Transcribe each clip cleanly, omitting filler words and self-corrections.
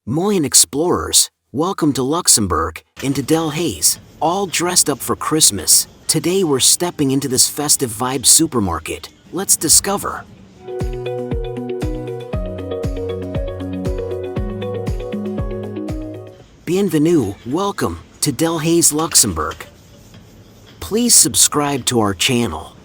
Moyen explorers, welcome to Luxembourg and to Delhaize, all dressed up for Christmas. Today we're stepping into this festive vibe supermarket. Let's discover. Bienvenue, welcome to Delhaize, Luxembourg. Please subscribe to our channel.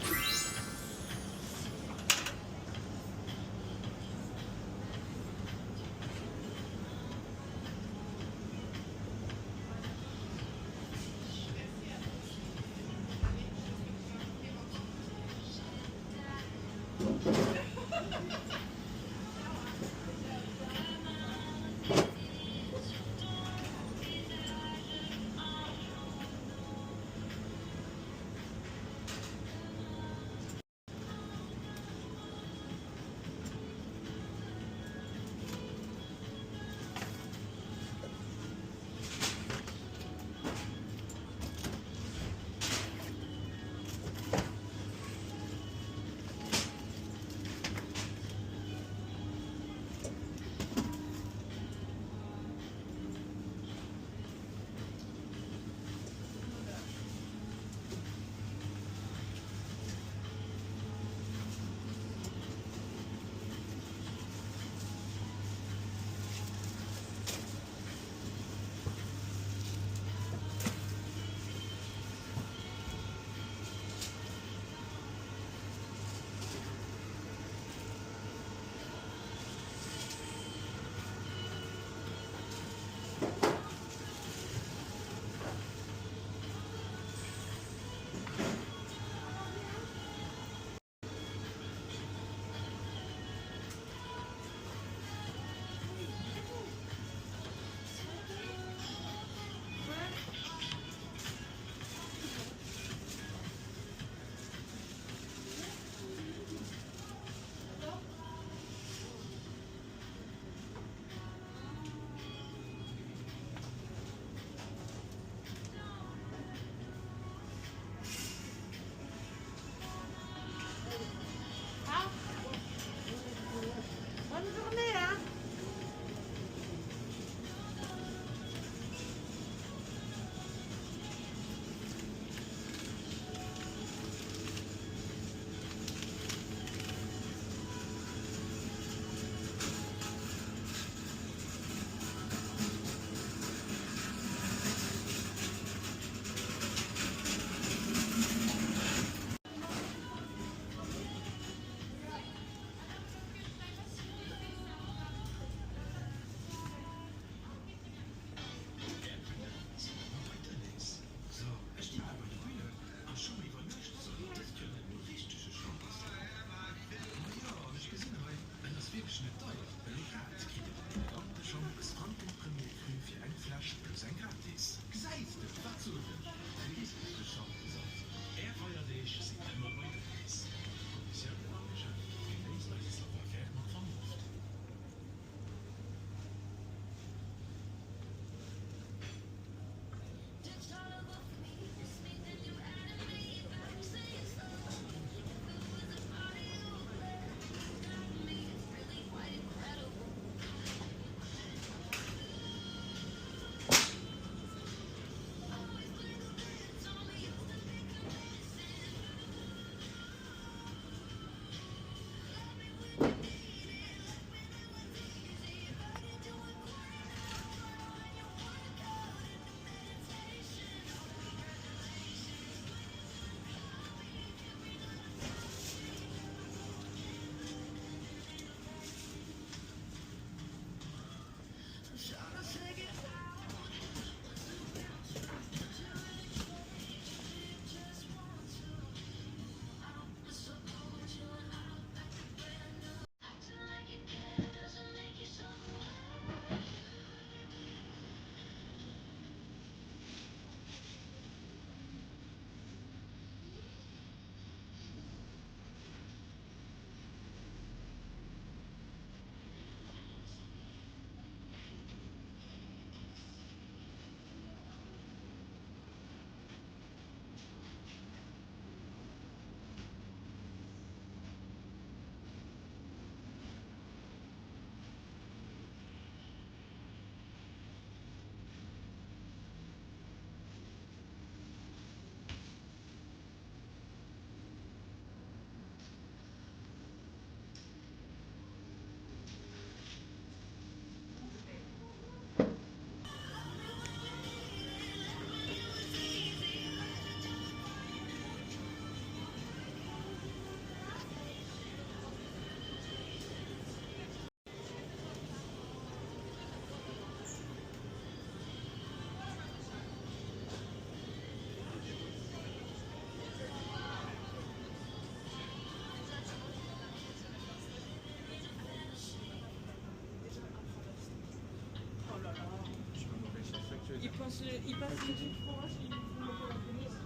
Il passe le fromage, il faut monter la fenêtre.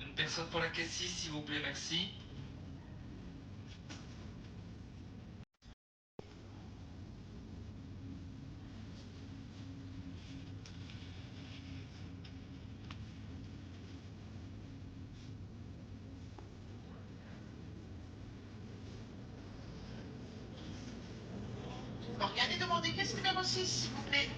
Une personne pour la caissière, s'il vous plaît, merci. Regardez, demandez caisse numéro 6, s'il vous plaît.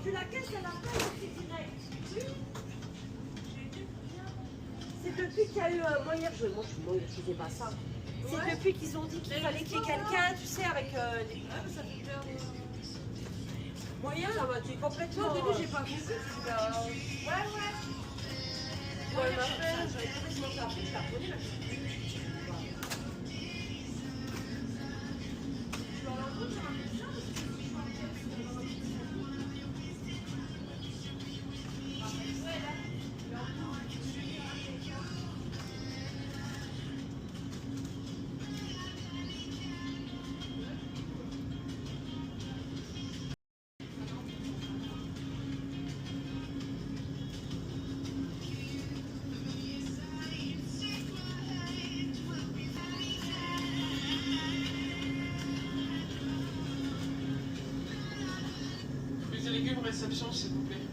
Plus la caisse, elle a pas été direct. Oui. C'est depuis qu'il y a eu un moyen. Moi, je ne faisais pas ça. C'est depuis qu'ils ont dit qu'il fallait qu'il y ait quelqu'un, tu sais, avec les. Ça fait peur. Moyen, ça m'a tué complètement. Au début, j'ai pas compris. Ouais, ouais. Ouais, m'appelle. J'avais complètement appris, je la prenais, là. réception, s'il vous plaît.